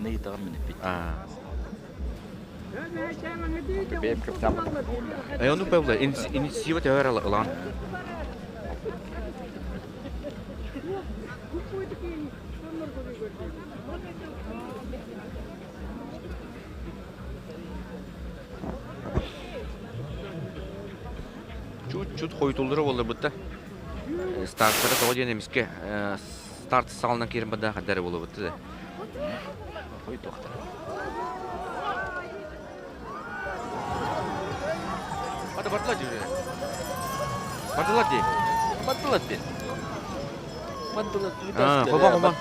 Аны тагын менеп бит. Бейм көп там. Onu böyle inisiyatif tevер alan. Чуть хойтулдыры болды бұтта. Старттары тоғы дейін емеске старт салынан керім бұда қадары болды бұтты. Хой тоқтар. Ады бартылат жүрі. Бартылат дей. Баттылат бен. Баттылат. Қолбан.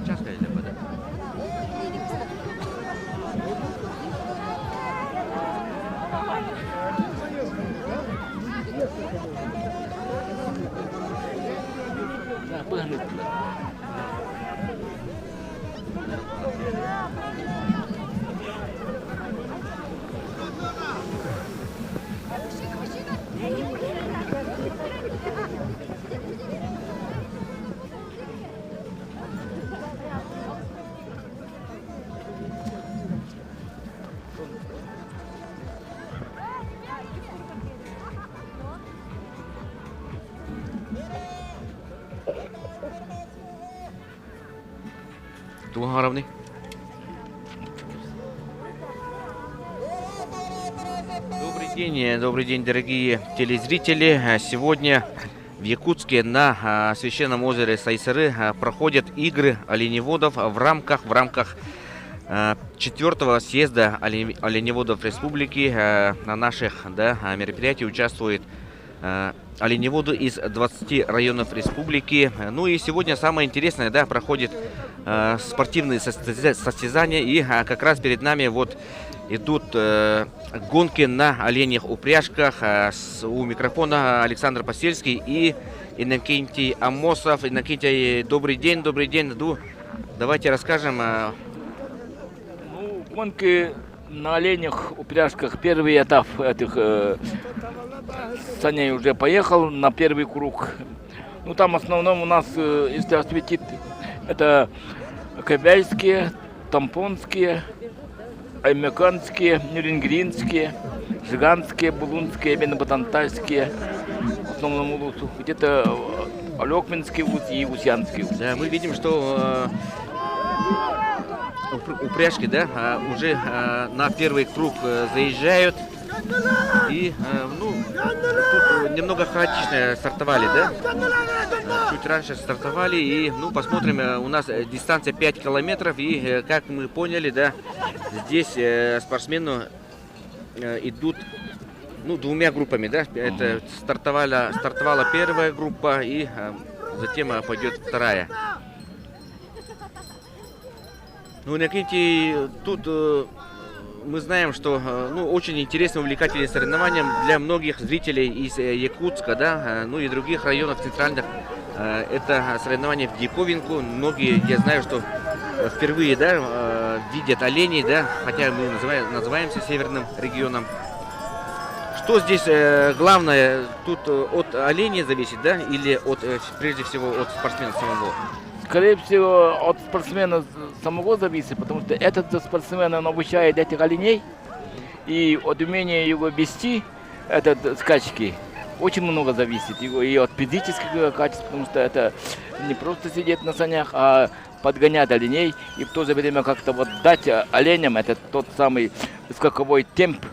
Часто или вода? Да, пыгнут. Тугаровный. Добрый день, дорогие телезрители. Сегодня в Якутске на священном озере Сайсары проходят игры оленеводов в рамках 4-го съезда оленеводов республики. На наших мероприятиях участвуют оленеводы из 20 районов республики. Ну и сегодня самое интересное, проходит спортивные состязания, и как раз перед нами вот идут гонки на оленьих упряжках. У микрофона Александр Посельский и Иннокентий Амосов. Иннокентий, добрый день. Давайте расскажем. Ну, гонки на оленях упряжках. Первый этап этих саней уже поехал на первый круг. Ну, там в основном у нас, если осветить, это кобяйские, тампонские, аймеканские, нюрингринские, жиганские, булунские, бенебатантайские, в основном улусу. Где-то Алекминский улус и Усянский улус. Да, мы видим, что упряжки, уже на первый круг заезжают. И, тут немного хаотично стартовали, Чуть раньше стартовали, и, посмотрим, у нас дистанция 5 километров, и, как мы поняли, здесь спортсмены идут, двумя группами, Это стартовала первая группа, и затем пойдет вторая. Иннокентий, тут мы знаем, что очень интересные, увлекательные соревнования для многих зрителей из Якутска, и других районов центральных. Это соревнования в диковинку. Многие, я знаю, что впервые видят оленей, хотя мы называемся северным регионом. Что здесь главное? Тут от оленей зависит, или прежде всего от спортсмена самого? Скорее всего, от спортсмена самого зависит, потому что этот спортсмен, он обучает этих оленей, и от умения его вести, скачки, очень много зависит. И от физических качеств, потому что это не просто сидеть на санях, а подгонять оленей, и в то же время как-то дать оленям, это тот самый скаковой темп,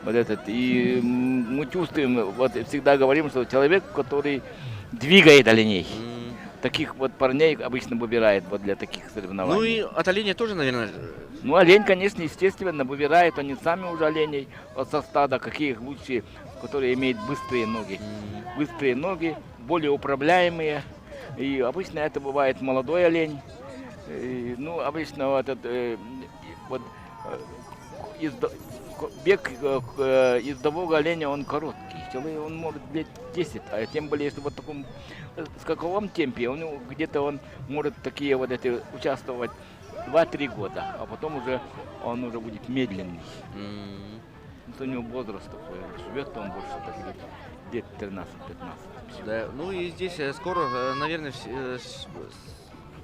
вот этот, и мы чувствуем, вот всегда говорим, что человек, который двигает оленей, таких вот парней обычно выбирает вот для таких соревнований. Ну и от оленя тоже, наверное. Ну, олень, конечно, естественно, выбирают они сами уже оленей вот со стада, какие лучшие, которые имеют быстрые ноги, более управляемые. И обычно это бывает молодой олень. И, ну, обычно вот этот, бег ездового оленя, он короткий. Он может лет 10, а тем более, если вот в таком скаковом темпе, где-то он может такие вот эти участвовать 2-3 года, а потом уже он уже будет медленный. У него возраст такой, живет он больше, так лет 13-15. Да, ну и здесь скоро, наверное,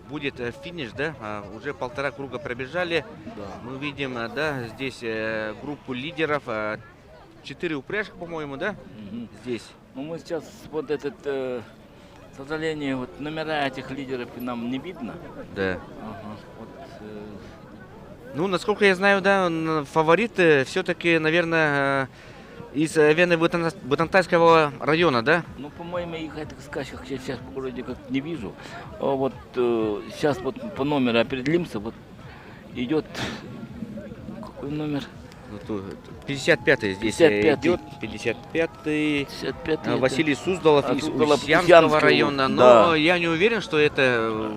будет финиш, да? Уже 1,5 круга пробежали. Да. Мы видим, да, здесь группу лидеров, 4 упряжки, по-моему, да? Здесь. Ну, мы сейчас вот этот, к сожалению, вот номера этих лидеров нам не видно. Да. Ага, вот, ну, насколько я знаю, да, фавориты все-таки, наверное, из Венны-Бутантайского района, да? Ну, по-моему, их этих скачках я сейчас вроде как не вижу. А вот сейчас вот по номеру определимся, вот идет какой номер? 55-й здесь 55-й. идет. 55-й. 55-й Василий Суздалов из Суздалов, Ульяновского района. Но да. я не уверен, что это...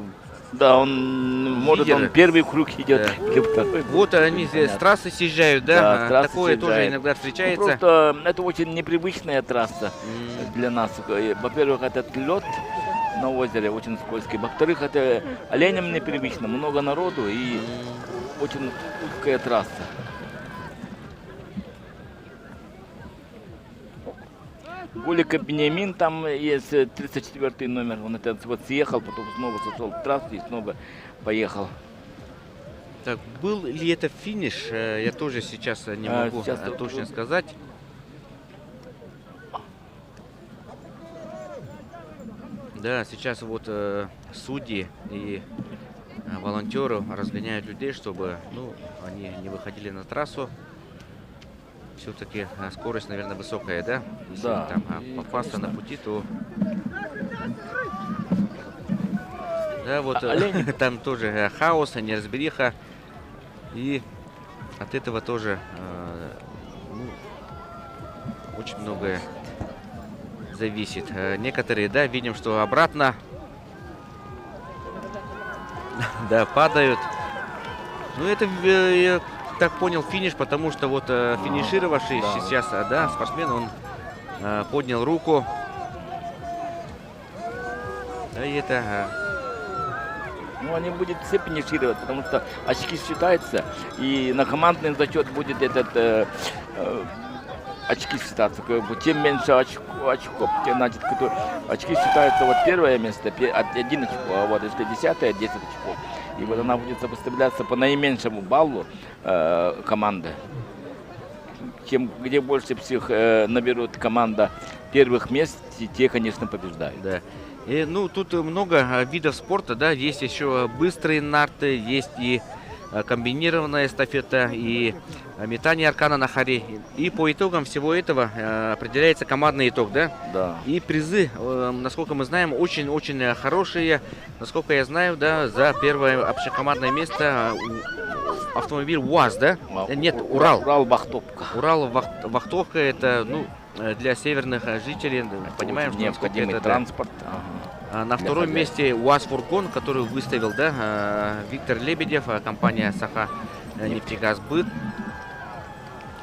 Да, может, он первый круг идет, да. Или второй. Вот они здесь с трассы съезжают, да? Да, такое съезжает. тоже иногда встречается. Ну, просто это очень непривычная трасса для нас. Во-первых, этот лед на озере очень скользкий. Во-вторых, это оленям непривычно, много народу и очень узкая трасса. Гулика Бенемин, там есть 34-й номер, он это вот съехал, потом снова сошел в трассу и снова поехал. Так, был ли это финиш, я тоже сейчас не могу точно сказать. Да, сейчас вот судьи и волонтеры разгоняют людей, чтобы они не выходили на трассу. Все-таки скорость, наверное, высокая, да? Если да. Там попасться на пути, то... Да, вот там тоже хаос, неразбериха. И от этого тоже очень многое зависит. Некоторые, да, видим, что обратно да, падают. Ну, это, я так понял, финиш, потому что вот финишировавший сейчас, да, спортсмен, он поднял руку. Да, и это... Ну, они будут все финишировать, потому что очки считаются, и на командный зачет будет этот очки считаться. Тем меньше очков, значит, очки считаются вот первое место, 1 очко, а вот если 10-е, 10 очков. И вот она будет сопоставляться по наименьшему баллу команды. Где больше всех наберут команда первых мест, те, конечно, побеждают. Да. И, ну, тут много видов спорта, да, есть еще быстрые нарты, есть и комбинированная эстафета, и метание аркана на харе. И по итогам всего этого определяется командный итог, да? Да. И призы, насколько мы знаем, очень-очень хорошие. Насколько я знаю, да, за первое общекомандное место автомобиль УАЗ, да? Нет, Урал. Урал-Вахтовка. Урал-Вахтовка, это, ну, для северных жителей, понимаем, что необходимый это транспорт. На втором месте УАЗ-фургон, который выставил, да, Виктор Лебедев, компания Саха нефтегазбыт.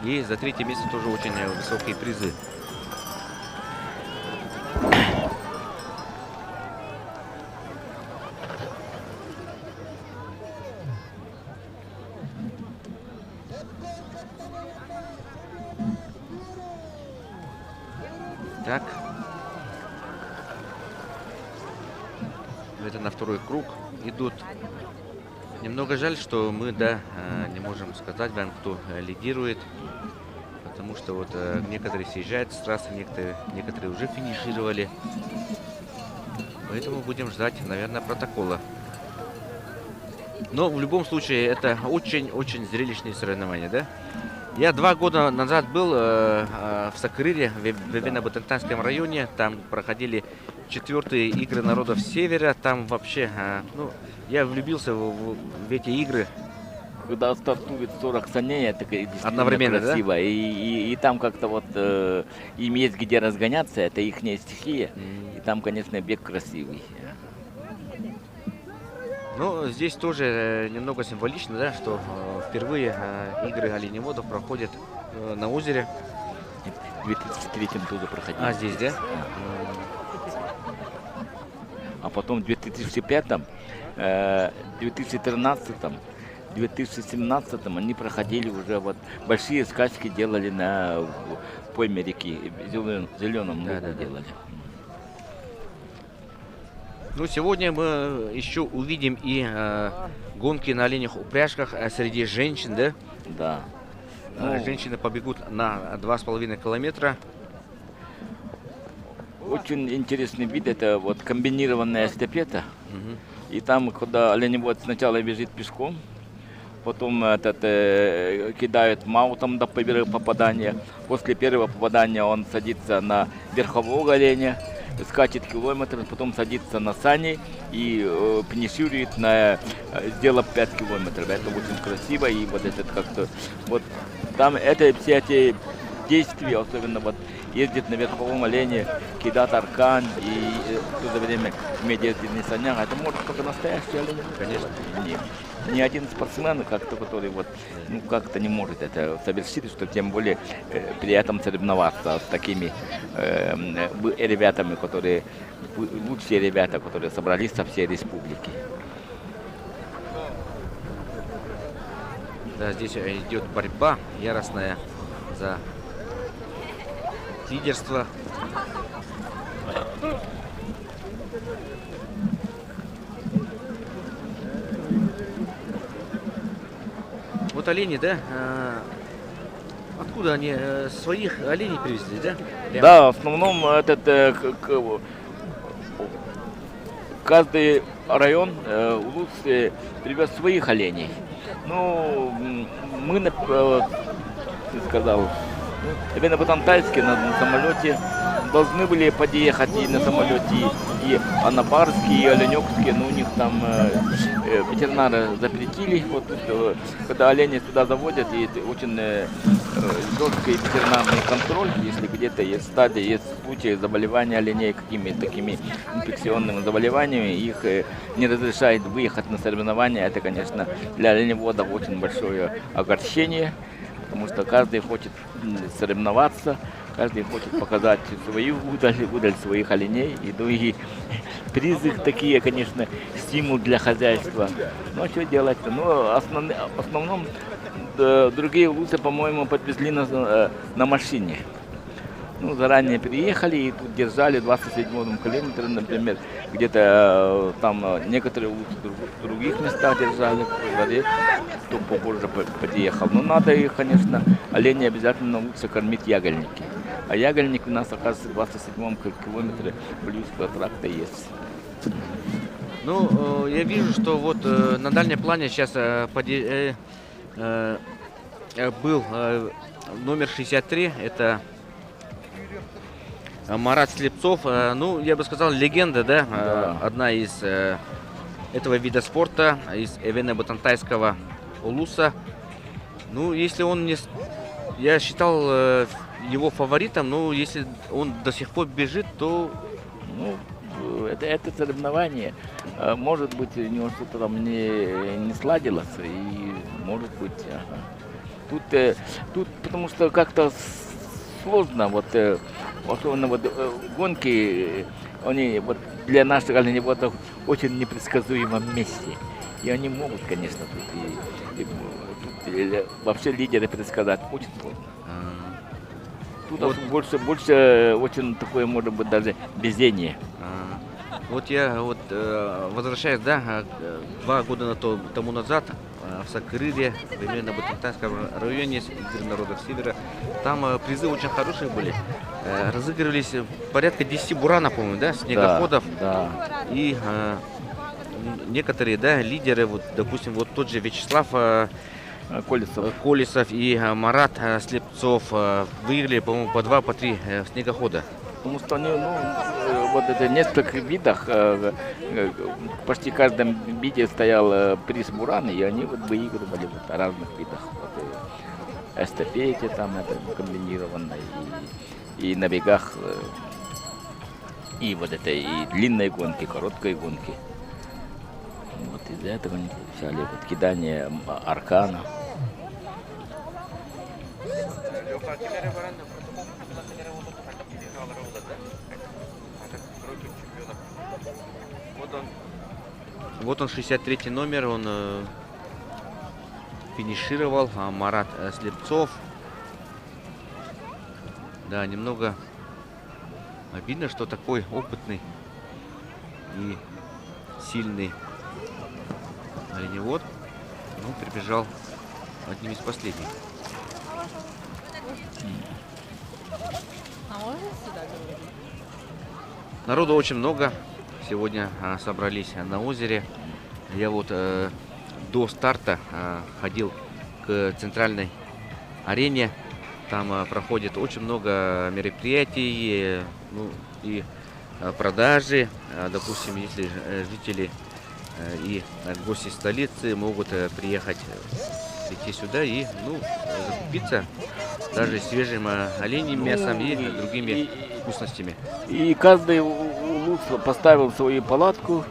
И за третье место тоже очень высокие призы. Так. Это на второй круг идут. Немного жаль, что мы, да, не можем сказать вам, кто лидирует. Потому что вот некоторые съезжают с трассы, некоторые уже финишировали. Поэтому будем ждать, наверное, протокола. Но в любом случае это очень-очень зрелищные соревнования, да? Я 2 года назад был в Сакрыре, в Венено-Ботантанском районе. Там проходили 4-е игры народов Севера. Там вообще, ну, я влюбился в эти игры. Когда стартует 40 саней, это действительно Одновременно, да? красиво. И там как-то вот им есть где разгоняться, это их стихия. И там, конечно, бег красивый. Ну, здесь тоже немного символично, да, что впервые игры оленеводов проходят на озере. В 2003 тоже проходили. А, здесь, да? А потом в 2005, 2013, 2017 они проходили уже вот большие скачки делали на пойме реки, зеленом Да. делали. Ну, сегодня мы еще увидим и гонки на оленях упряжках среди женщин, да? Да. Ну, Женщины побегут на 2,5 километра. очень интересный вид, это вот комбинированная эстафета. И там, когда оленевод сначала бежит пешком, потом кидают маутом до первого попадания. После первого попадания он садится на верхового оленя, скачет километр, потом садится на сани и финиширует, сделав 5 километров. Это очень красиво, и вот этот как-то, вот там все эти действия, особенно вот ездит на верховом олене, кидать аркан и в то же время уметь ездить на санях, это может только настоящий олень. Конечно. Ни один спортсмен, как-то, который вот, ну, как-то не может это совершить, что тем более при этом соревноваться с такими ребятами, которые лучшие ребята, которые собрались со всей республики. Да, здесь идет борьба яростная за лидерство. Вот олени, да? Откуда они? Своих оленей привезли, да? Прямо? Да, в основном каждый район Улус привез своих оленей. Ну, мы, ты сказал, Венено-Ботантайске на самолете должны были подъехать и на самолете и Анапарские, и Оленёкские, но у них там ветеринары запретили. Вот, когда оленей сюда заводят, и очень жесткий ветеринарный контроль, если где-то есть стадии, есть случаи заболевания оленей какими-то такими инфекционными заболеваниями, их не разрешает выехать на соревнования. Это, конечно, для оленеводов очень большое огорчение, потому что каждый хочет соревноваться, каждый хочет показать свою удаль своих оленей. И призы такие, конечно, стимул для хозяйства. Ну, что делать-то? Ну, в основном другие улусы, по-моему, подвезли на машине. Ну, заранее приехали и тут держали в 27-м километре, например, где-то там некоторые улицы в других местах держали, кто попозже подъехал. Но надо их, конечно, оленей обязательно лучше кормить ягольники. А ягольник у нас, оказывается, в 27-м километре близко от тракта есть. Ну, я вижу, что вот на дальнем плане сейчас был номер 63, это Марат Слепцов, ну, я бы сказал, легенда, да, одна из этого вида спорта, из Венено-Ботантайского улуса. Ну, если он не... Я считал его фаворитом, но если он до сих пор бежит, то... Ну, это соревнование, может быть, у него что-то там не сладилось, и может быть... Тут потому что как-то сложно, вот, особенно вот гонки, они вот для наших оленеводов очень непредсказуемом месте. И они могут, конечно, тут вообще лидеры предсказать очень трудно. Тут вот больше очень такое, может быть, даже везение. Вот я вот возвращаюсь, да, 2 года тому назад в Сакрыре, примерно в Ботантайском районе, игры народов Севера. Там призы очень хорошие были. Разыгрывались порядка 10 буранов, по-моему, да, снегоходов. Да. И некоторые, да, лидеры, вот, допустим, вот тот же Вячеслав Колесов. Колесов и Марат Слепцов выиграли, по-моему, по 2, по 3 снегохода. Потому что они, вот это несколько видах, почти в каждом виде стоял приз Бураны, и они вот выигрывали вот в разных видах. Вот, эстафете там это комбинированно, и на бегах, и вот это и длинной гонки, короткой гонки. Вот из-за этого они взяли вот кидание аркана. Вот он, 63-й номер, он финишировал, Марат Слепцов. Да, немного обидно, что такой опытный и сильный оленевод, ну, прибежал одним из последних. Народу очень много. Сегодня собрались на озере. Я вот до старта ходил к центральной арене. Там проходит очень много мероприятий, ну, и продажи. Допустим, если жители и гости столицы могут прийти сюда и, ну, закупиться даже свежим оленьим мясом и другими вкусностями. И каждый улус поставил свою палатку.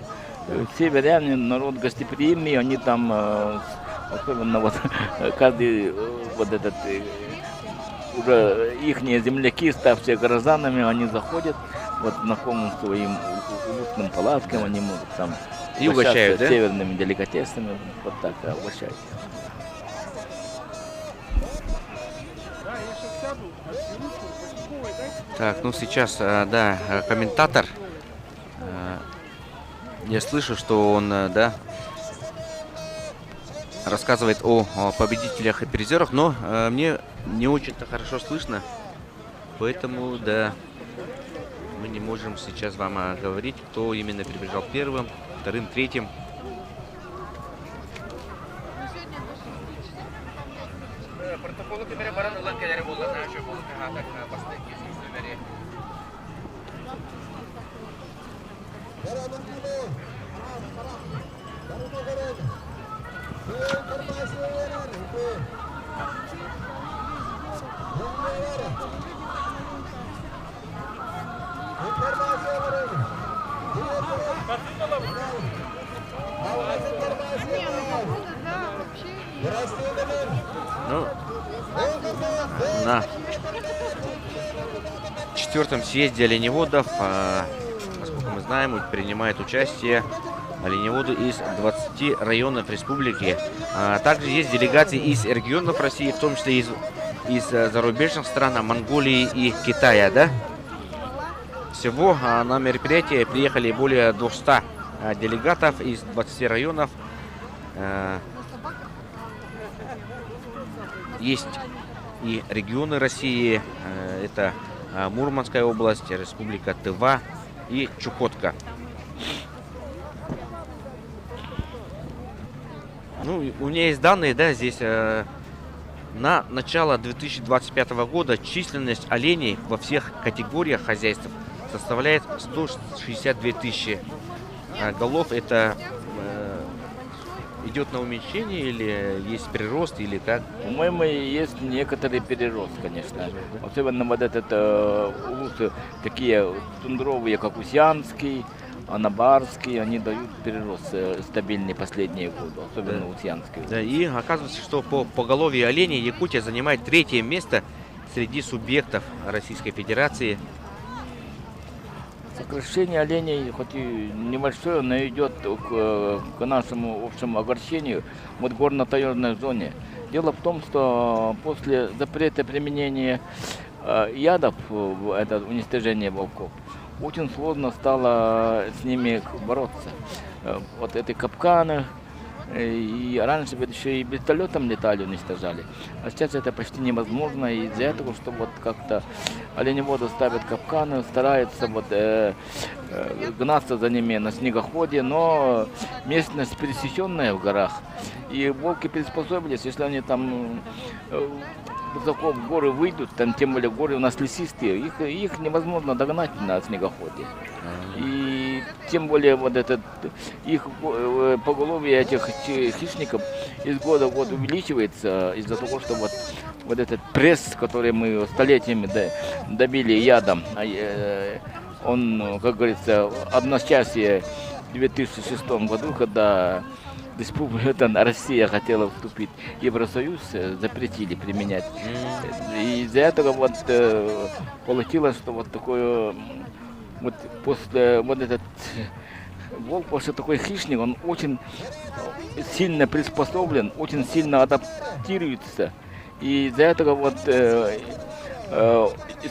Северяне, народ гостеприимный, они там, особенно вот каждый вот этот, уже ихние земляки, ставшие горожанами, они заходят вот знакомым своим улусным палаткам, они могут там и угощают, да? Северными деликатесами, вот так угощают. Так, ну сейчас, да, комментатор. Я слышу, что он, да, рассказывает о победителях и призерах, но мне не очень-то хорошо слышно, поэтому, да, мы не можем сейчас вам говорить, кто именно прибежал первым, вторым, третьим. Ну, на 4-м съезде оленеводов, насколько мы знаем, принимает участие оленеводы из 20 районов республики. Также есть делегации из регионов России, в том числе из зарубежных стран, Монголии и Китая, да? Всего на мероприятие приехали более 200 делегатов из 20 районов. Есть и регионы России, это Мурманская область, Республика Тыва и Чукотка. Ну, у меня есть данные, да, здесь на начало 2025 года численность оленей во всех категориях хозяйств составляет 162 тысячи голов. Это идет на уменьшение или есть прирост, или как? По-моему, есть некоторый перерост, конечно. Особенно вот этот улусы такие тундровые, как Усьянский, Анабарский, они дают перерост стабильный последние годы, особенно Усьянский. Да, и оказывается, что по поголовью оленей Якутия занимает 3-е место среди субъектов Российской Федерации. Сокращение оленей, хоть и небольшое, но идет к нашему общему огорчению вот в горно-таежной зоне. Дело в том, что после запрета применения ядов, это уничтожение волков, очень сложно стало с ними бороться. Вот эти капканы, И раньше вот еще и вертолетом летали, уничтожали. А сейчас это почти невозможно. И из-за этого, что вот как-то оленеводы ставят капканы, стараются вот гнаться за ними на снегоходе, но местность пересеченная в горах. И волки приспособились, если они там высоко в горы выйдут, там тем более горы у нас лесистые, их невозможно догнать на снегоходе. И тем более вот этот их поголовье этих хищников из года в год увеличивается из-за того, что вот этот пресс, который мы столетиями добили ядом, он, как говорится, одночасье в 2006 году, когда Россия хотела вступить в Евросоюз, запретили применять. И из-за этого вот получилось, что вот такое, вот после вот этот волк, после такой хищник, он очень сильно приспособлен, очень сильно адаптируется. И из-за этого вот с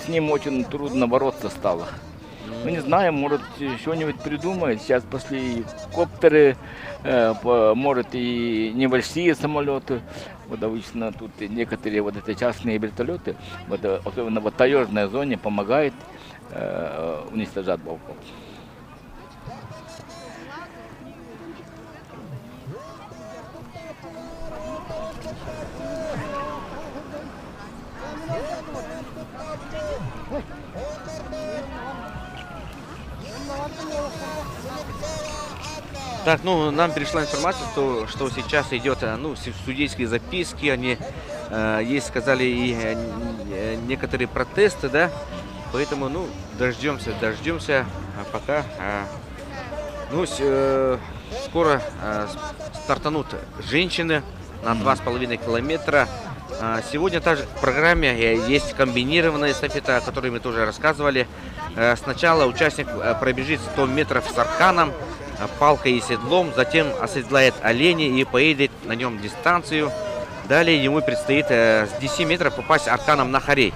ним очень трудно бороться стало. Ну, не знаю, может, что-нибудь придумает. Сейчас пошли коптеры, может, и небольшие самолеты. Вот обычно тут некоторые вот эти частные вертолеты, вот, особенно в таежной зоне, помогают уничтожать волков. Так, ну, нам пришла информация, что сейчас идет, ну, судейские записки, они, есть, сказали, и некоторые протесты, да, поэтому, ну, дождемся, а пока, ну, скоро стартанут женщины на 2,5 километра. Сегодня также в программе есть комбинированная эстафета, о которой мы тоже рассказывали. Сначала участник пробежит 100 метров с арканом, палкой и седлом, затем оседлает оленя и поедет на нем дистанцию. Далее ему предстоит с 10 метров попасть арканом на хорей,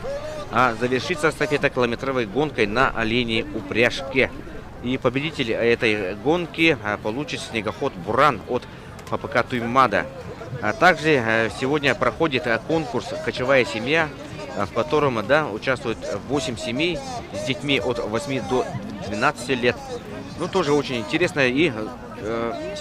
а завершится эстафета километровой гонкой на оленей упряжке. И победитель этой гонки получит снегоход «Буран» от ППК «Туймада». А также сегодня проходит конкурс «Кочевая семья», в котором, да, участвуют 8 семей с детьми от 8 до 12 лет. Ну, тоже очень интересно. И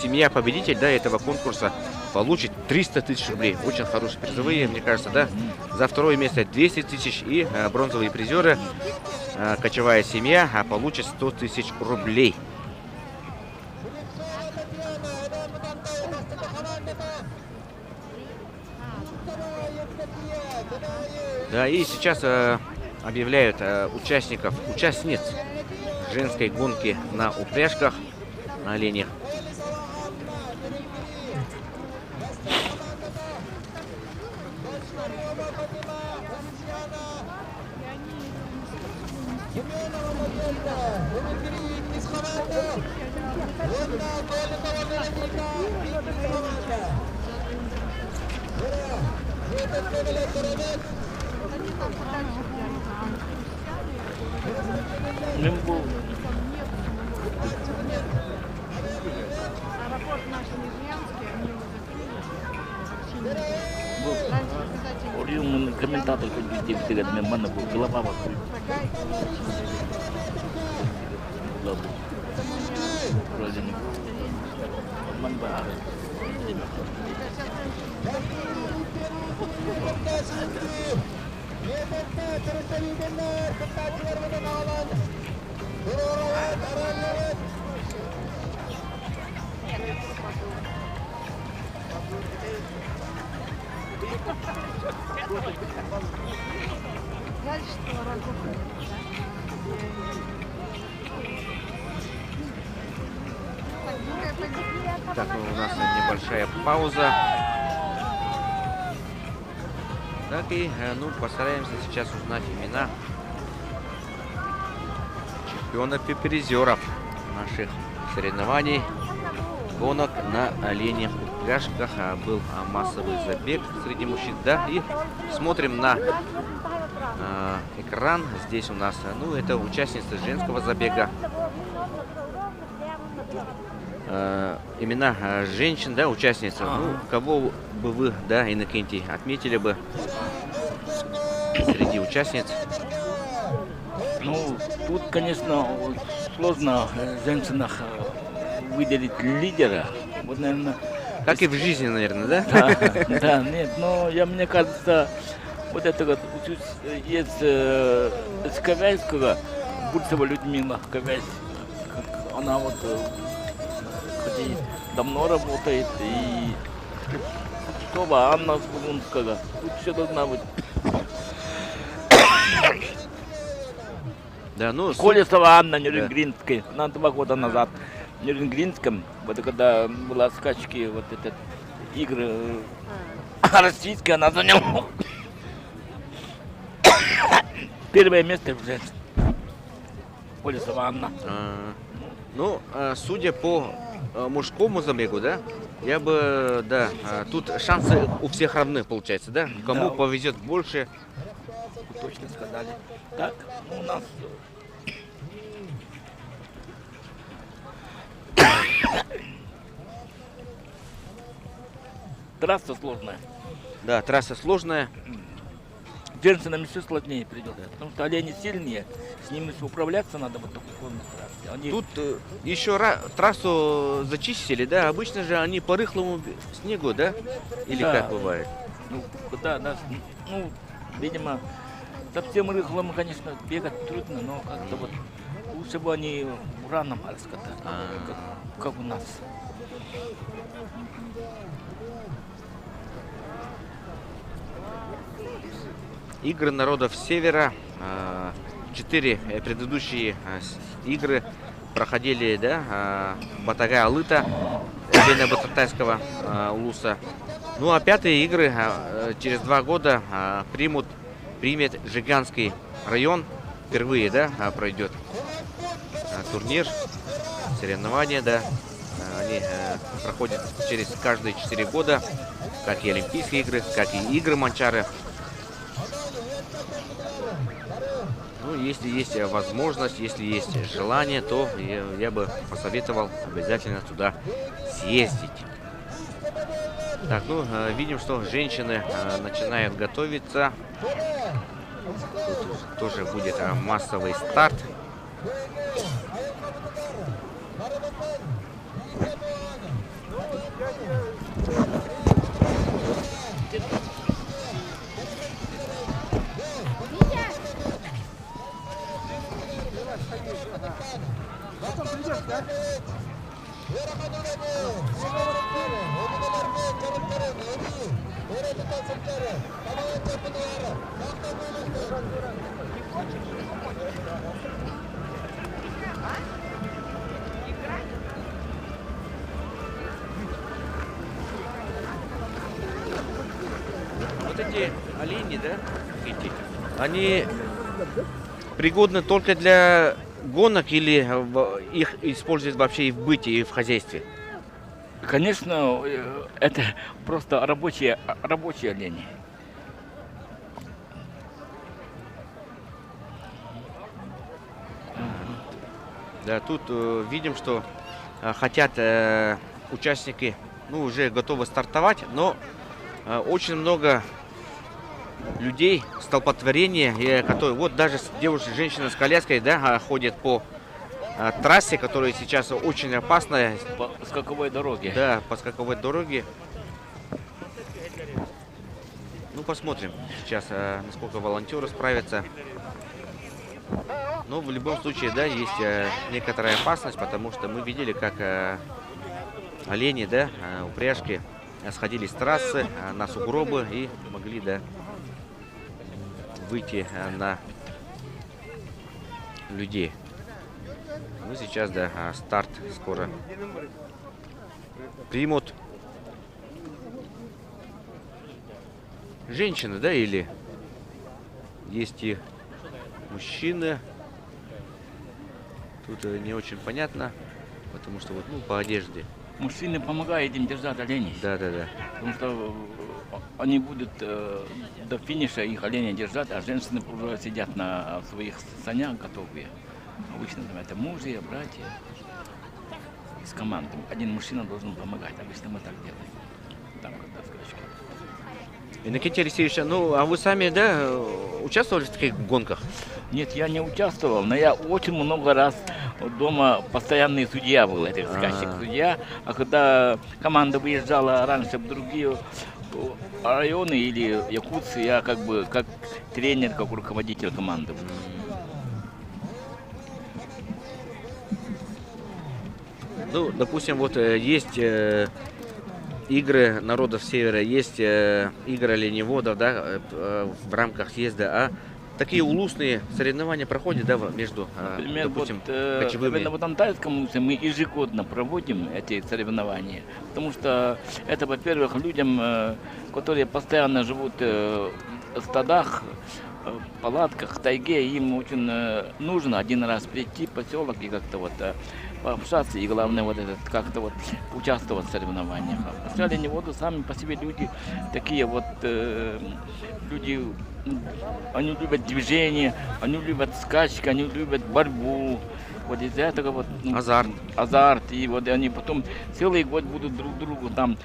семья-победитель, да, этого конкурса получит 300 тысяч рублей. Очень хорошие призовые, мне кажется, да. За второе место 200 тысяч и бронзовые призеры. Кочевая семья получит 100 тысяч рублей. Да, и сейчас объявляют участниц женской гонки на упряжках, на оленях. Аэропорт наш Нижнянский, они его закрыли. Комментатор хоть везде, где мана был, голова вокруг. Вроде не Манбар. Так, у нас небольшая пауза. Так, и ну, постараемся сейчас узнать имена чемпионов и призеров наших соревнований гонок на оленях упряжках. Был массовый забег среди мужчин, да, и смотрим на экран. Здесь у нас, ну, это участницы женского забега. имена женщин, да, участниц. Ну, кого бы вы, да, Иннокентий, отметили бы среди участниц? Ну, тут, конечно, сложно в женщинах выделить лидера. Вот, наверное, Как и в жизни, наверное, да? да, да, нет, но мне кажется, вот это вот есть из Ковяйского, Бурцева Людмила Ковясь, она вот хоть и давно работает, и Шестова Анна Скулунская, тут все должна быть. Да, ну, Колесова Анна Нюрнбергская, на 2 года назад в Нюрнбергском, вот когда была скачки, вот этот игры российские, она заняла первое место в женщин. Колесова Анна. Ну, судя по мужскому забегу, да, я бы, да, тут шансы у всех равны, получается, да? Кому Да. повезет больше. Точно сказали. Так, у нас трасса сложная. Да, трасса сложная. Женщинам все сложнее придется, потому что олени сильнее, с ними управляться надо вот такой сложной трассе. Они... Тут еще трассу зачистили, да? Обычно же они по рыхлому снегу, да? Или Да. как бывает? Ну, да, ну, видимо, совсем рыхлым, конечно, бегать трудно, но как-то вот лучше бы они ураном раскатали, как у нас. Игры народов Севера. 4 предыдущие игры проходили, да, Батагая Алыта, Бататайского улуса. Ну а 5-е игры через 2 года примет Жиганский район. Впервые, да, пройдет турнир, соревнования, да. Они проходят через каждые 4 года, как и Олимпийские игры, как и игры Манчары. Ну, если есть возможность, если есть желание, то я бы посоветовал обязательно туда съездить. Так, ну, видим, что женщины начинают готовиться. Тут тоже будет массовый старт. Вот эти олени, да, эти, они пригодны только для гонок или их используют вообще и в быте, и в хозяйстве? Конечно, это просто рабочие олени. Да, тут видим, что хотят участники, ну, уже готовы стартовать, но очень много людей, столпотворение, которые, вот даже девушка, женщина с коляской, да, ходит по трассе, которая сейчас очень опасная. По скаковой дороге. Да, по скаковой дороге. Ну, посмотрим сейчас, насколько волонтеры справятся. Но в любом случае, да, есть некоторая опасность, потому что мы видели, как олени, да, упряжки сходили с трассы на сугробы и могли, да, выйти на людей. Ну, сейчас, да, старт скоро примут. Женщины, да, или есть и мужчины. Тут не очень понятно, потому что вот, ну, по одежде. Мужчины помогают им держать оленей. Да, да, да. Потому что они будут до финиша их оленя держать, а женщины уже сидят на своих санях готовые. Обычно там это мужья, братья. из команды. Один мужчина должен помогать. Обычно мы так делаем. Там, когда скачки. Иннокентий Алексеевич, ну а вы сами, да, участвовали в таких гонках? Нет, я не участвовал, но я очень много раз дома постоянный судья был, этих скачек судья. А когда команда выезжала раньше в другие районы или Якутск, я как бы как тренер, как руководитель команды был. Ну, допустим, вот есть игры народов Севера, есть игры оленеводов, да, в рамках съезда, а такие улусные соревнования проходят, да, между, Например, допустим, вот, кочевыми. именно в Антальском улусе мы ежегодно проводим эти соревнования, потому что это, во-первых, людям, которые постоянно живут в стадах, в палатках, в тайге, им очень нужно один раз прийти в поселок и как-то вот пообщаться, и главное вот этот как-то вот участвовать в соревнованиях. А оленеводы сами по себе люди такие вот люди, они любят движение, они любят скачки, они любят борьбу. Вот из-за этого вот азарт, и вот они потом целый год будут друг другу там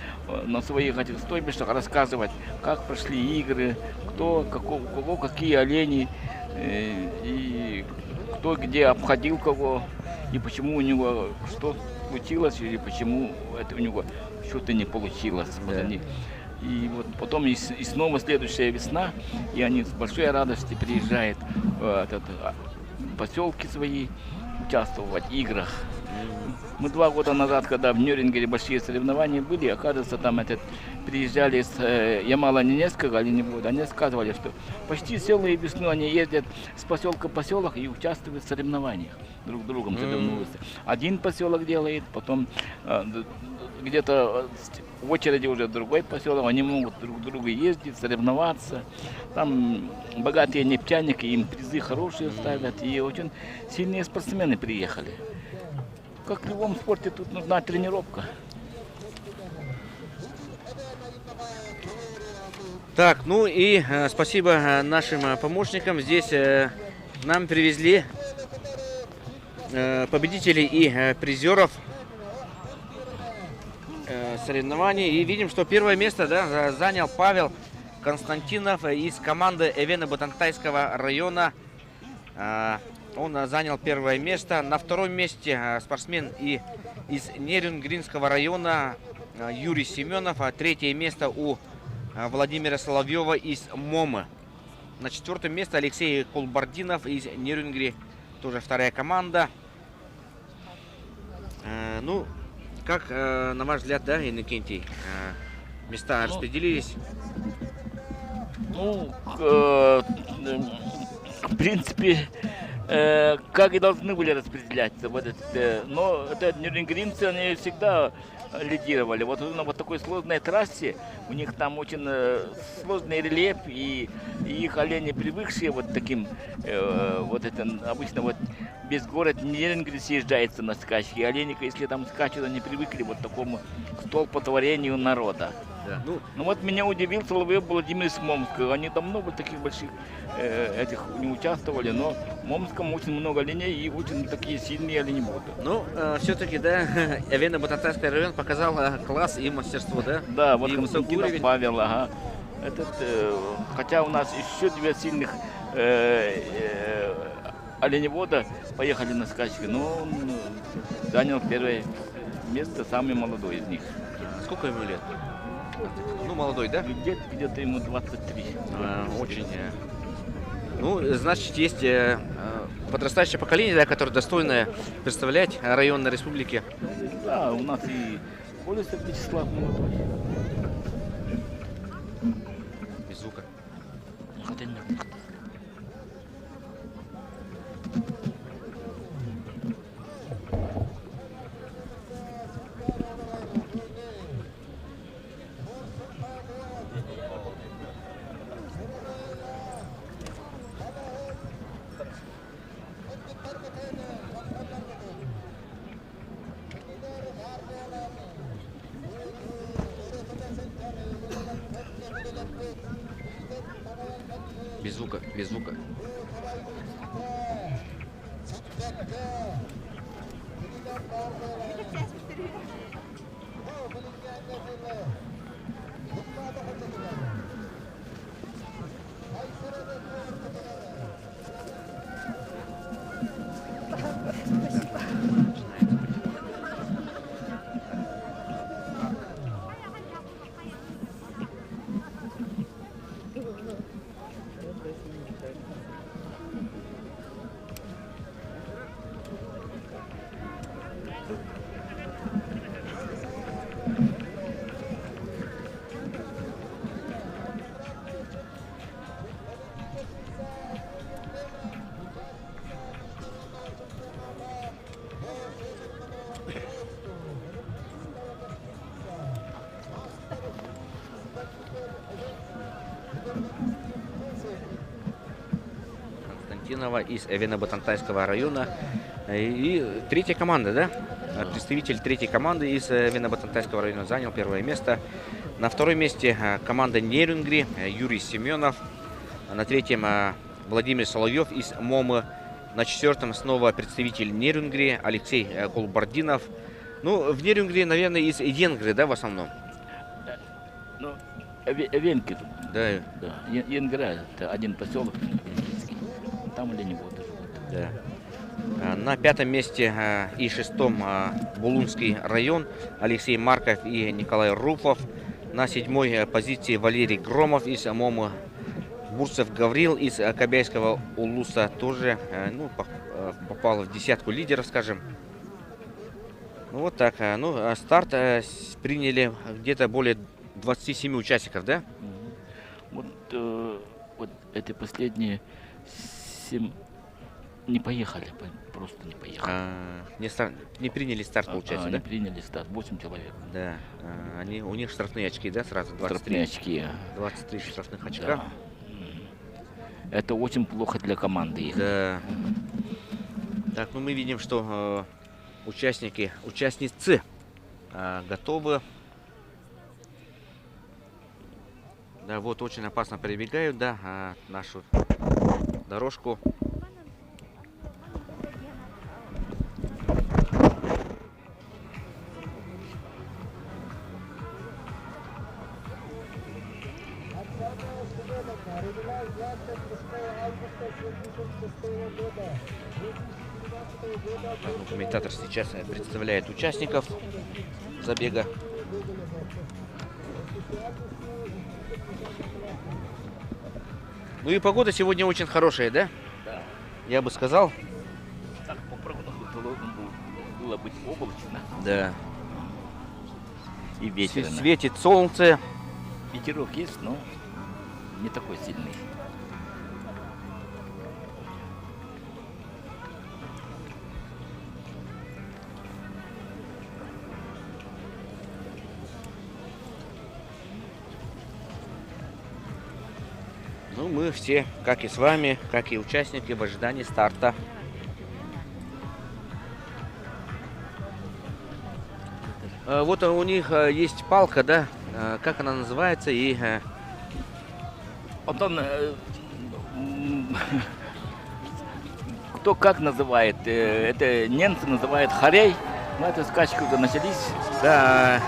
на своих этих стойбищах рассказывать, как прошли игры, кто, у кого какие олени, и кто где обходил кого, и почему у него что случилось, или почему это у него что-то не получилось. Вот они, и вот потом и снова следующая весна, и они с большой радостью приезжают в поселки свои, участвовать в играх. Мы 2 года назад, когда в Нюрнберге большие соревнования были, оказывается, там приезжали с Ямало-Ненецкого оленевода, они сказывали, что почти целую весну они ездят с поселка в поселок и участвуют в соревнованиях, друг с другом соревнуются. Один поселок делает, потом где-то в очереди уже другой поселок, они могут друг к другу ездить, соревноваться. Там богатые нефтяники, им призы хорошие ставят, и очень сильные спортсмены приехали. Как в любом спорте, тут нужна тренировка. Так, ну и спасибо нашим помощникам. Здесь нам привезли победителей и призеров соревнований. И видим, что первое место, да, занял Павел Константинов из команды Эвена-Бутантайского района. Он занял первое место. На втором месте спортсмен из Нерюнгринского района Юрий Семенов. А третье место у Владимира Соловьева из Момы. На 4-м месте Алексей Колбардинов из Нерюнгри. Тоже вторая команда. Ну, как, на ваш взгляд, да, Иннокентий, места распределились? Ну, в принципе, как и должны были распределяться. Но нюрнбергинцы, они всегда лидировали. Вот на вот такой сложной трассе, у них там очень сложный рельеф, и их олени, привыкшие вот таким, вот это обычно вот без город Нерюнгри съезжается на скачки. Олени, если там скачут, они привыкли вот к такому столпотворению народа. Да. Ну вот меня удивил Соловьев Владимир из Момска. Они давно в таких больших этих не участвовали, но в Момском очень много оленей и очень такие сильные оленеводы. Ну, все-таки, да, Эвена-Бутантайский район показал класс и мастерство, да? Да, вот и Константинов Павел, ага. Хотя у нас еще 2 сильных оленевода поехали на скачки, но он занял первое место, самый молодой из них. Сколько ему лет? Ну, молодой, да? Где-то ему 23. Очень. Ну, значит, есть подрастающее поколение, да, которое достойно представлять район на республике. Да, у нас и Колесов Вячеслав молодой. Без звука. Хотя нет. Без звука, без звука. Константинова из Винно-Ботантайского района. И третья команда, да? Представитель третьей команды из Винно-Ботантайского района занял первое место. На втором месте команда Нерюнгри, Юрий Семенов. На третьем Владимир Соловьев из МОМы. На четвертом снова представитель Нерюнгри Алексей Кулбардинов. Ну, в Нерюнгри, наверное, из Енгры, да, в основном? Ну, Венки. Да. Да. Янгра — это один поселок венгерский. Там оленеводы живут. Да. На пятом месте и шестом Булунский район Алексей Марков и Николай Руфов. На седьмой позиции Валерий Громов из МОМы. Бурцев Гаврил из Кобяйского улуса тоже попал в десятку лидеров, скажем. Ну вот так. Ну, старт приняли где-то более 27 участников, да? Вот эти последние 7 не поехали, просто не поехали. Не приняли старт, получается, да? Не приняли старт, 8 человек. Да. У них штрафные очки, да, сразу? 23 Штрафные очки. 23 штрафных очка. Да. Это очень плохо для команды их. Да. Так, ну мы видим, что участницы готовы. Да, вот очень опасно перебегают, да, нашу дорожку. Комментатор сейчас представляет участников забега. Ну и погода сегодня очень хорошая, да? Да. Я бы сказал. Так, по прогнозу было быть облачно. Да. И ветер. Светит солнце. Ветерок есть, но не такой сильный. Ну, мы все, как и с вами, как и участники, в ожидании старта. Вот у них есть палка, да? Как она называется? И Вот он, кто как называет, это немцы называют хорей. Но это скачки уже начались. да,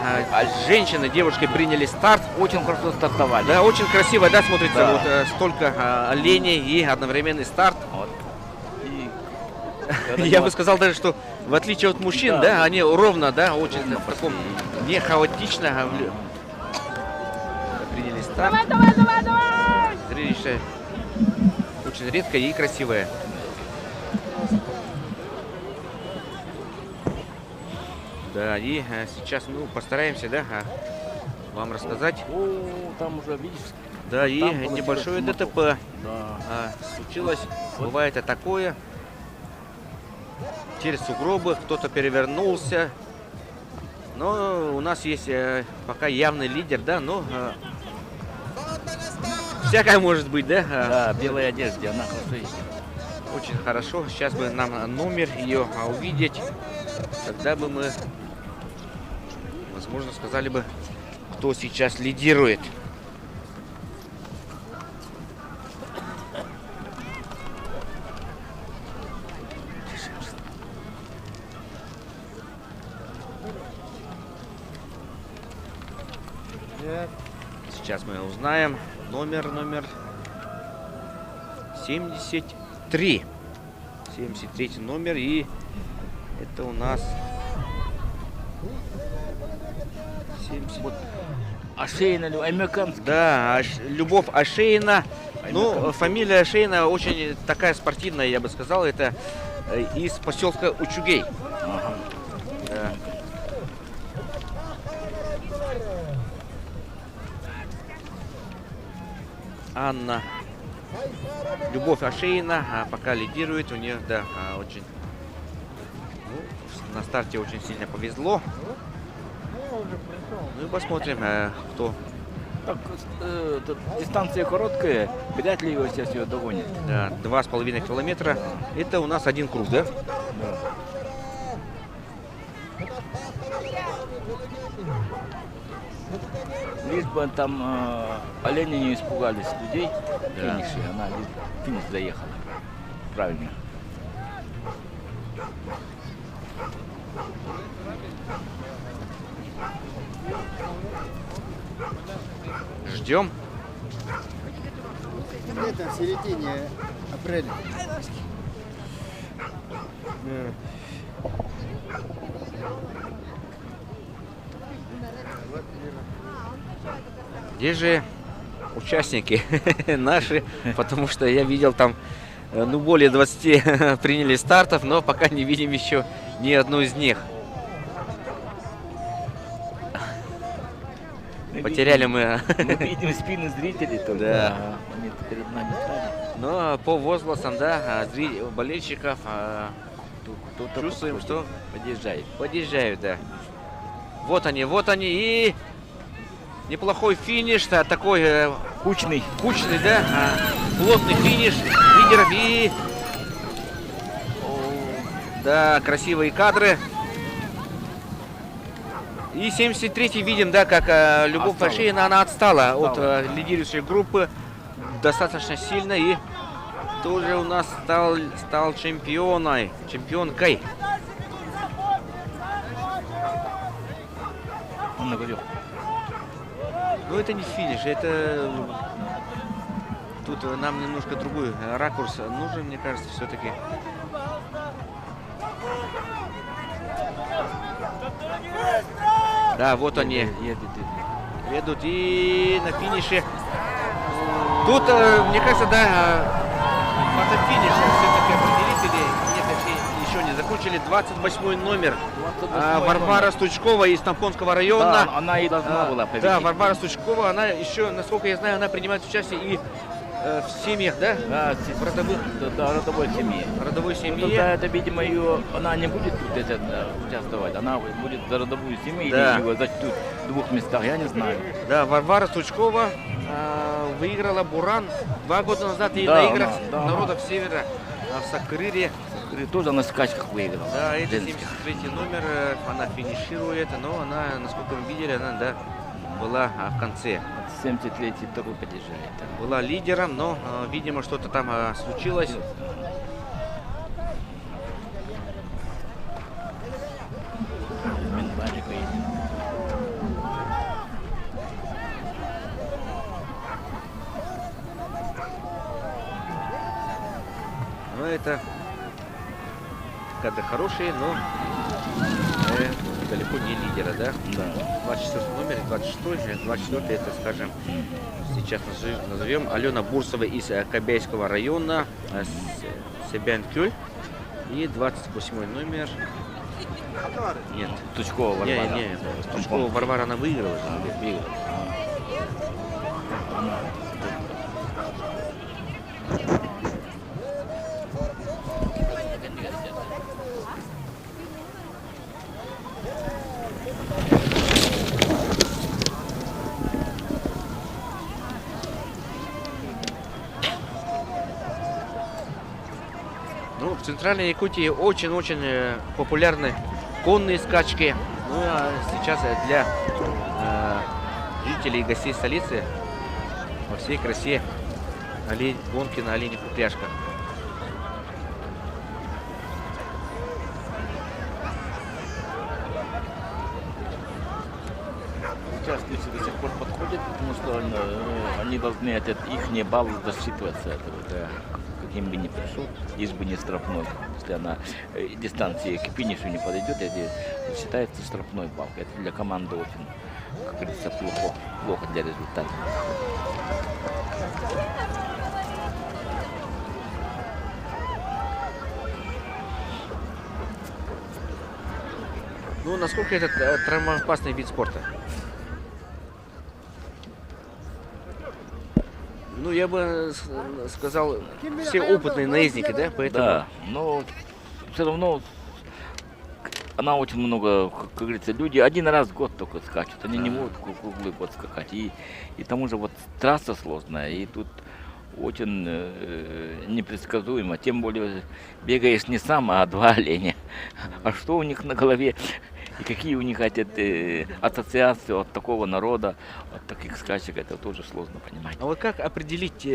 женщины, девушки приняли старт. Очень хорошо стартовали. Да, очень красиво, да, смотрится. Да. Вот столько оленей и одновременный старт. Вот. Я бы сказал даже, что в отличие от мужчин, да, они ровно, да, очень в таком не хаотично приняли старт. Давай! Зрелище очень редкое и красивое. Да, и сейчас мы постараемся, да, вам рассказать. О, там уже, видишь, Да, и там небольшое получилось ДТП да. случилось. Бывает и такое. Через сугробы кто-то перевернулся. Но у нас есть пока явный лидер, да, но всякое может быть, да? Да, белая одежда, она хорошо едет. Очень хорошо. Сейчас бы нам номер ее увидеть. Тогда бы мы, возможно, сказали бы, кто сейчас лидирует. Сейчас мы узнаем. Номер 73. 73 номер. И это у нас 70. Вот Ашейна, американский. Да, Любовь Ашейна. Ну, фамилия Ашейна очень такая спортивная, я бы сказал. Это из поселка Учугей. Ага. Да. Анна. Любовь Ашейна пока лидирует. У нее, да, очень... Ну, на старте очень сильно повезло. Ну и посмотрим, кто. Так, тут дистанция короткая, вряд ли его сейчас ее догонит. Да, 2,5 километра. Это у нас один круг, да? Да. Лишь бы там олени не испугались людей в Да. финише, она в финиш заехала. Правильно. Ждем. Это в середине апреля. Где же участники наши? Потому что я видел там, ну, более 20 приняли стартов, но пока не видим еще ни одну из них. Потеряли мы. Мы видим спины зрителей только. Да. Они перед нами стали. Но по возгласам, да, болельщиков Кто-то чувствуем, что подъезжает. подъезжают, да. Вот они, и неплохой финиш, да, такой Кучный. кучный, да, плотный финиш лидеров и да, красивые кадры. И 73-й видим, да, как Любовь Отстала. Ашейна, она отстала от Отстала. лидирующей группы достаточно сильно и тоже у нас стал чемпионкой. Он наговорил. Ну это не финиш, это тут нам немножко другой ракурс нужен, мне кажется, все-таки. Да, вот они едут и на финише. Тут, мне кажется, да, фотофиниш все-таки определить или нет, еще не закончили. 28 номер. Варвара Стучкова из Тампонского района. Да, она и должна была победить. Да, Варвара Стучкова, она еще, насколько я знаю, она принимает участие и в семьях, да? Да, В родовых, да, родовой семье. родовой Ну, семье. тогда это, видимо, ее, она не будет тут участвовать, она будет за родовую семью Да. или его зачтут в 2 местах, я не знаю. Да, Варвара Стучкова выиграла Буран 2 года назад и Да, на играх да. народов Севера в Сакрыре. И тоже на скачках выиграла. Да, это женских. 73 номер, она финиширует, но она, насколько мы видели, она, да, была в конце. 73-й второй подъезжает. Была лидером, но, видимо, что-то там случилось. Минбарик едет. Но это кадры хорошие, но далеко не лидера, да? Да. 24 номер, 26, 24 это, скажем, сейчас назовем Алена Бурсова из Кобяйского района, Себянкюль. И 28 номер. Нет. Тучкова Варвара. Не, Стучкова Варвара, она выиграла. Выиграла. Ну, в Центральной Якутии очень-очень популярны конные скачки. Ну, а сейчас для жителей и гостей столицы во всей красе гонки на оленях упряжках. Сейчас люди до сих пор подходят. ходят, потому что они должны, этот их балл засчитываться. Каким бы ни пришел, лишь бы не штрафной. Если она дистанции к финишу не подойдет, это считается штрафной балл. Это для команды очень, как говорится, плохо для результата. Ну, насколько это травмоопасный вид спорта? Ну, я бы сказал, все опытные наездники, да, поэтому... Да, но все равно она очень много, как говорится, люди один раз в год только скачут, они не могут круглый год скакать. И тому же вот трасса сложная, и тут очень непредсказуемо, тем более бегаешь не сам, а два оленя. А что у них на голове? И какие у них ассоциации от такого народа, от таких скачек, это тоже сложно понимать. А вот как определить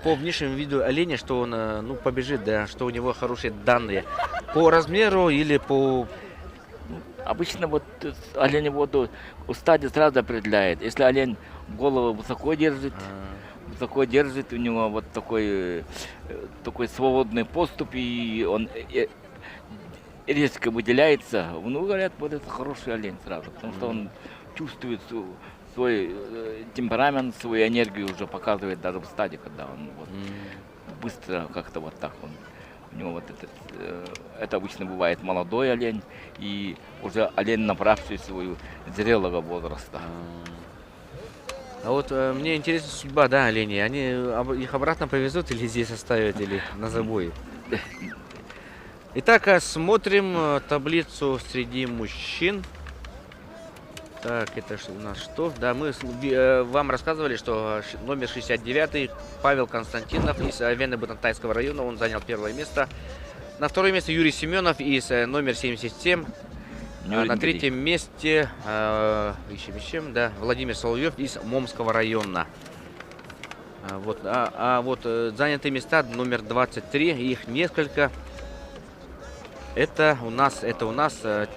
по внешнему виду оленя, что он ну, побежит, да, что у него хорошие данные? По размеру или по... Обычно вот оленеводу у стадии сразу определяет. Если олень голову высоко держит, у него вот такой свободный поступ, и он резко выделяется, ну, говорят, вот это хороший олень сразу, потому что он чувствует свой темперамент, свою энергию уже показывает даже в стадии, когда он вот быстро как-то вот так он. У него вот это обычно бывает молодой олень и уже олень, набравший свою зрелого возраста. А вот мне интересна судьба, да, оленей. Они их обратно повезут или здесь оставят, или на забое? Итак, смотрим таблицу среди мужчин. Так, это у нас что? Да, мы вам рассказывали, что номер 69 Павел Константинов из Венно-Бутантайского района, он занял первое место. На второе место Юрий Семенов из номер 77. На третьем месте да, Владимир Соловьев из Момского района. Вот, вот занятые места номер 23, их несколько. Это у нас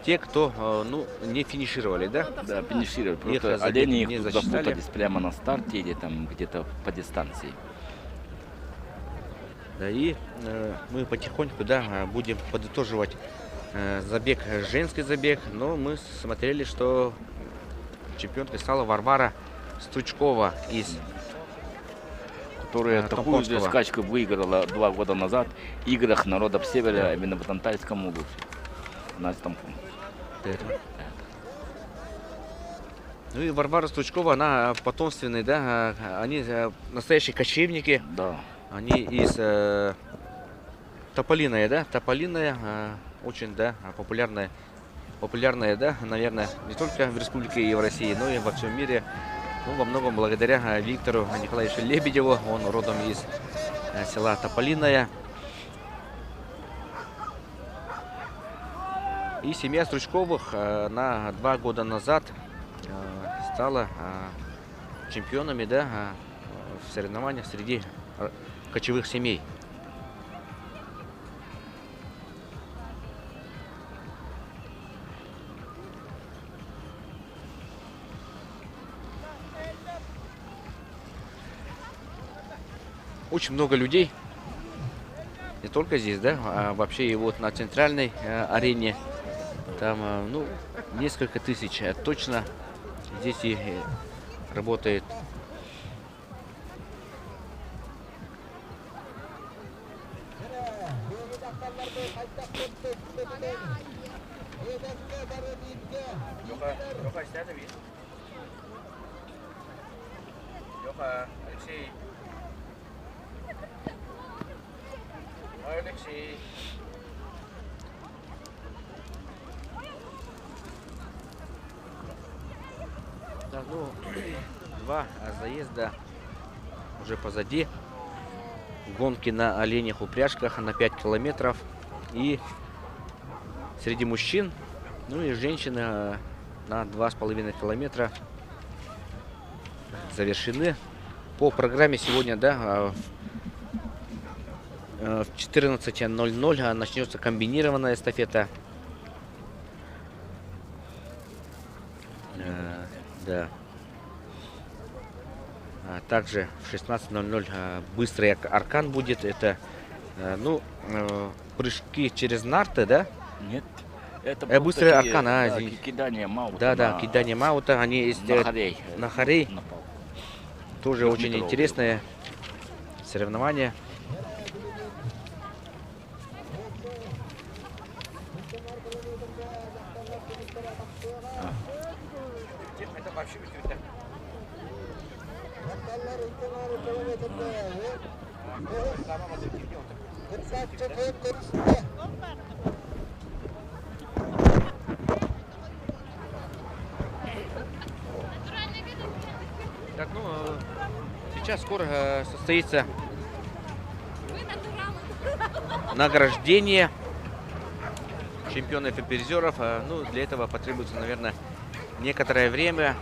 те, кто ну, не финишировали, да? Да, финишировали. Просто олени их запутались прямо на старте или там где-то по дистанции. Да, и мы потихоньку, да, будем подытоживать забег, женский забег. Но мы смотрели, что чемпионкой стала Варвара Стручкова из которая такую же скачку выиграла 2 года назад в играх народов Севера, именно в Бутантайском области. На Тампон. Ну и Варвара Стручкова, она потомственная, да, они настоящие кочевники. Да. Они из Тополиная, да, Тополиная, очень, да, популярная, да, наверное, не только в Республике и в России, но и во всем мире. Ну, во многом благодаря Виктору Николаевичу Лебедеву, он родом из села Тополиная. И семья Стручковых на 2 года назад стала чемпионами, да, в соревнованиях среди кочевых семей. Очень много людей, не только здесь, да, а вообще и вот на центральной арене, там, ну, несколько тысяч точно здесь и работает. Алексей. Алексей. Так, ну, 2 заезда уже позади. Гонки на оленях упряжках на 5 километров. И среди мужчин, ну и женщин на 2,5 километра завершены. По программе сегодня, да, в 14:00 начнется комбинированная эстафета. Да. Также в 16:00 быстрый аркан будет. Это прыжки через нарты, да? Нет. Это Быстрый такие, аркан, да, извините. кидание маута. Да, кидание маута. Они есть На хорей. на хорей. На пол. Тоже очень Трехметровые. интересное соревнование. Так, сейчас скоро состоится награждение чемпионов и призеров. Для этого потребуется, наверное, некоторое время.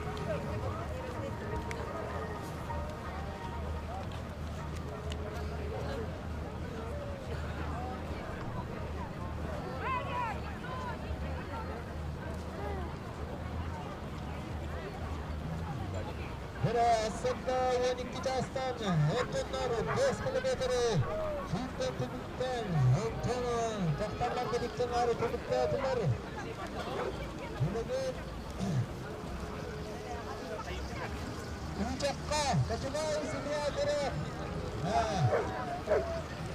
Aslında 12 Aslan Erdoğanlar 5 kilometre Şuradan tümükten Erdoğan Taktarlar birlikten arı tümükte adılar Bugün Uçakka kaçıma ismini adına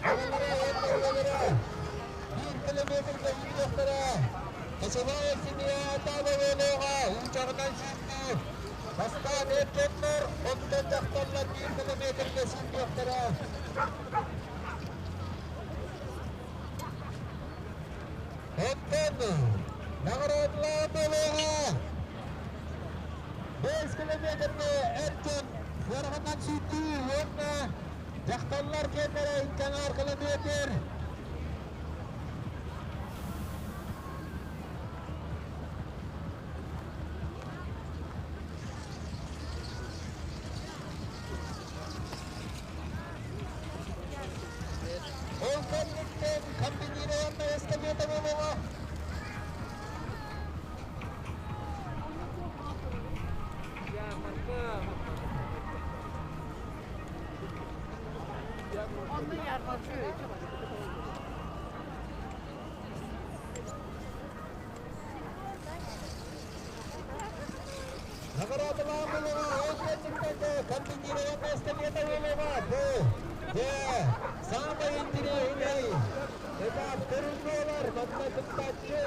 Havalara yerlerlere 1 kilometre uçaklara kaçıma ismini adına veloğa Uçaktan şimdi Bastan Erdoğanlar ondan taktarlar 1 kilometre uçaklara Ondan nagaratlar veloğa 5 kilometre Erdoğan Yargıdan şimdi onunla taktarlar kendine imkanar kilometre Olkanlıktan kampanyayla yanına eskamiyata veloğa Он не ярмаркует. Nagaratlar veloğa olkanlıktan kampanyayla yanına eskamiyata veloğa Sama intine inay Eda terundolar matematiktaçı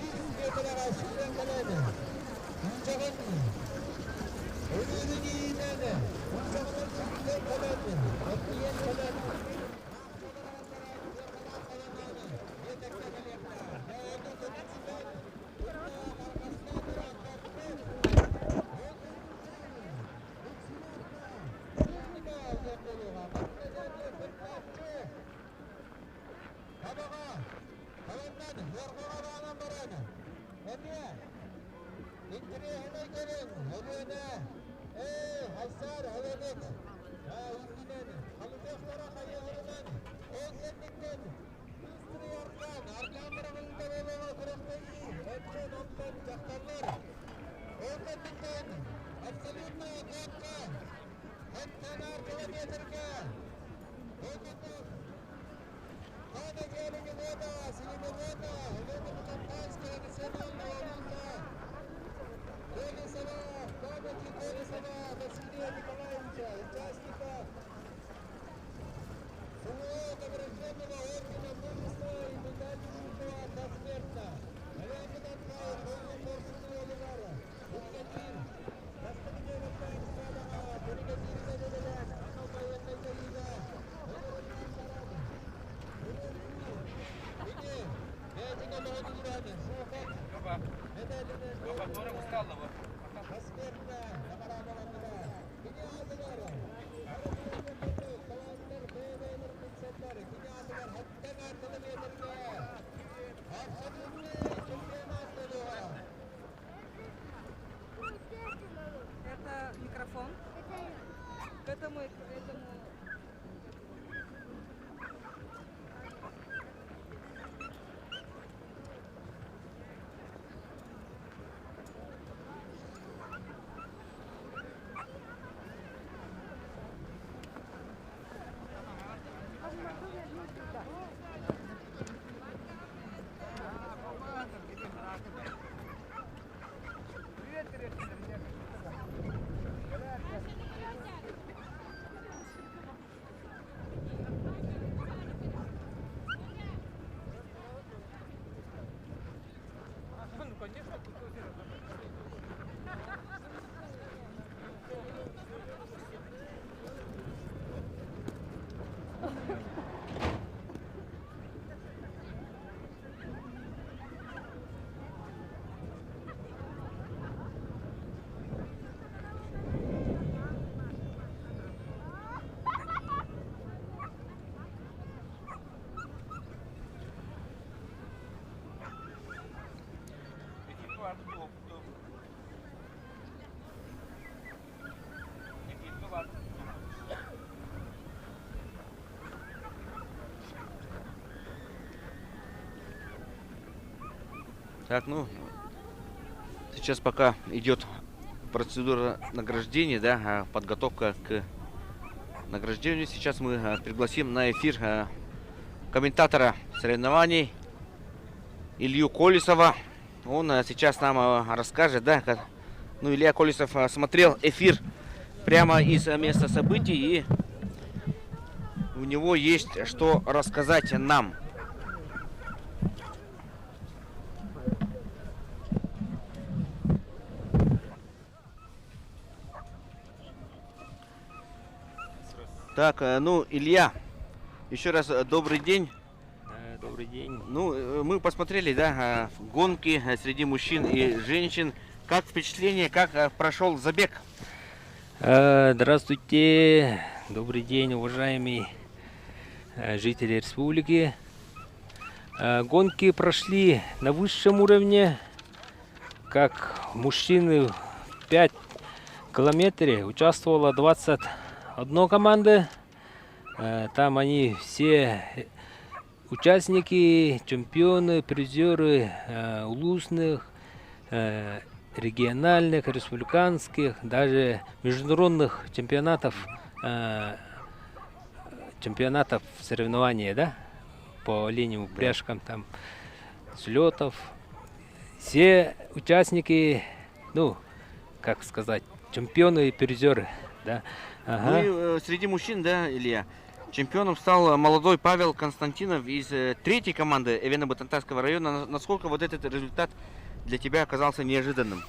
100 metre aşırı kalanı Uçağın Ölürü giyinene Uçağın çıktı kalanı Atliyen kalanı Это микрофон. К этому Так, ну, сейчас пока идет процедура награждения, да, подготовка к награждению. Сейчас мы пригласим на эфир комментатора соревнований Илью Колесова. Он сейчас нам расскажет, да, ну, Илья Колесов смотрел эфир прямо из места событий, и у него есть что рассказать нам. Так, ну, Илья, еще раз добрый день. Добрый день. Ну, мы посмотрели, да, гонки среди мужчин и женщин. Как впечатление, как прошел забег? Здравствуйте, добрый день, уважаемые жители республики. Гонки прошли на высшем уровне, как мужчины в 5 километров участвовало 21 команда. Там они все участники, чемпионы, призеры улусных, региональных, республиканских, даже международных чемпионатов соревнований, да, по оленевым упряжкам, там, слетов. Все участники, ну, как сказать, чемпионы и призеры, да. Ага. Ну и среди мужчин, да, Илья, чемпионом стал молодой Павел Константинов из 3-й команды Эвено-Батантайского района. Насколько вот этот результат для тебя оказался неожиданным?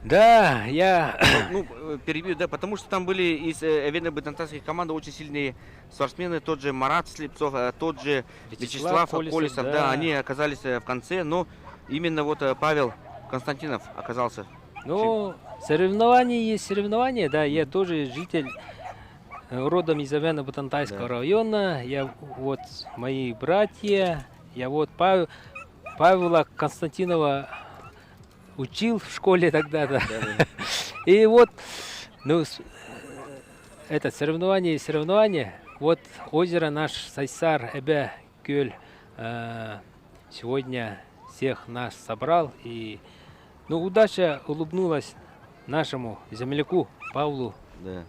Да, я... Ну, перебью, да, потому что там были из Эвено-Батантайской команды очень сильные спортсмены, тот же Марат Слепцов, тот же Вячеслав Колесов, да, они оказались в конце, но именно вот Павел Константинов оказался. Ну, соревнования есть соревнования, да, я тоже житель родом из Эвено-Батантайского района, я вот мои братья, я вот Павла Константинова учил в школе тогда-то. И вот, ну, это соревнование. Вот озеро наш Сайсар Эбе Кёль сегодня всех нас собрал. И, ну, удача улыбнулась нашему земляку Павлу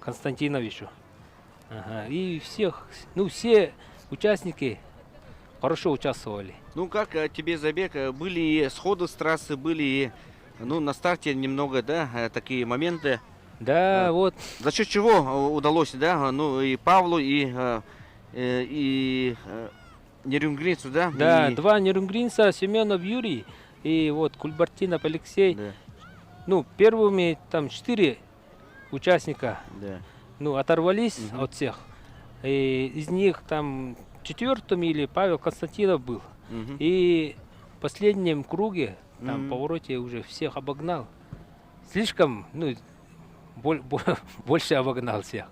Константиновичу. Ага. И всех, ну, все участники хорошо участвовали. Ну, как тебе забег? Были и сходы с трассы, были и, ну, на старте немного, да, такие моменты. Да, вот. За счет чего удалось, да, ну, и Павлу, и Нерюнгринцу, да? Да, и... 2 нерюнгринца, Семенов Юрий и вот Кульбартинов Алексей. Да. Ну, первыми там 4 участника, Да. ну, оторвались от всех. И из них там 4-м или Павел Константинов был. И в последнем круге, там, повороте уже всех обогнал. Слишком, ну, больше обогнал всех.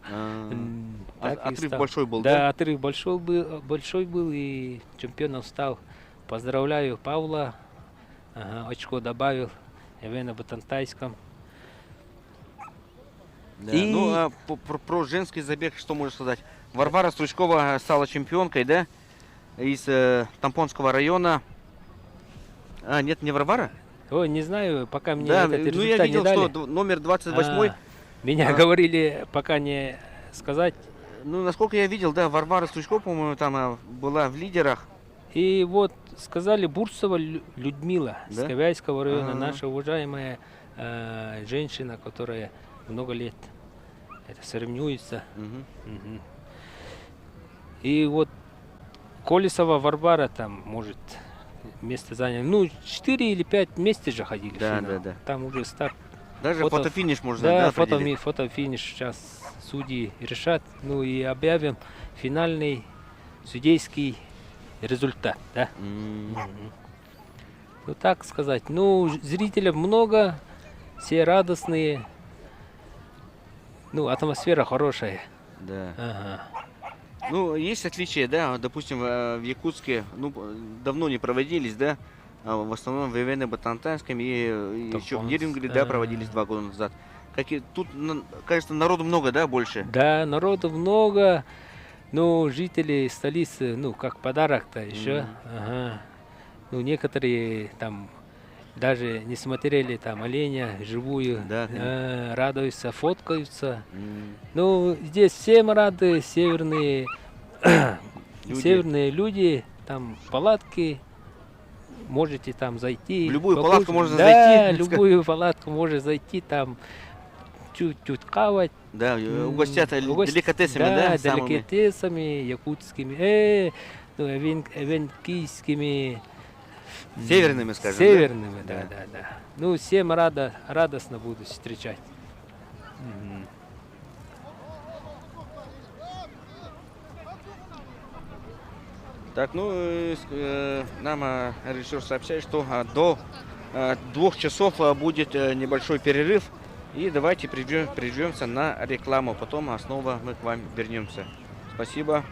Отрыв большой был, да? Да, отрыв большой был, и чемпионом стал. Поздравляю Павла, очко добавил в Эвено-Батантайском. Да. И... Ну, а про женский забег что можешь сказать? Варвара Стручкова стала чемпионкой, да? Из Тампонского района. А, нет, не Варвара? Ой, не знаю, пока мне Да, этот ну результат я видел, не дали. что номер 28. Меня говорили, пока не сказать. Ну, насколько я видел, да, Варвара Стручкова, по-моему, там была в лидерах. И вот сказали Бурцева Людмила Да? с Ковяйского района, наша уважаемая женщина, которая много лет это соревнуется. Мгм. И вот Колесова Варвара там может место занял. Ну, 4 или 5 вместе же ходили. Да, в финал. да, да. Там уже старт. Даже фотофиниш можно, Да, да, определить? фотофиниш сейчас судьи решат. Ну и объявим финальный судейский результат, да. Ну так сказать. Ну, зрителей много, все радостные. Ну, атмосфера хорошая. Да. Ага. Ну, есть отличия, да, допустим, в Якутске, ну, давно не проводились, да, а в основном в Эвено-Батантайском и еще в Нерюнгри, да, проводились 2 года назад. Тут, кажется, народу много, да, больше? Да, народу много. Ну, жители столицы, ну, как подарок-то еще. Ага. Ну, некоторые там даже не смотрели там оленя живую, Да, радуются, фоткаются. Ну, здесь всем рады, северные Люди. северные люди, там палатки, можете там зайти. В любую покушать. палатку можно да, зайти. любую палатку можно зайти, там чуть-чуть хавать. Да, угостят Угост- деликатесами, да, да, самыми. деликатесами, якутскими, ну, венкийскими. Северными, скажем, да? Северными, да, Да. да, да. Ну, всем радостно буду встречать. Мгм. Так, ну, нам режиссер сообщает, что до 2 часов будет небольшой перерыв. И давайте прервемся на рекламу. Потом снова мы к вам вернемся. Спасибо.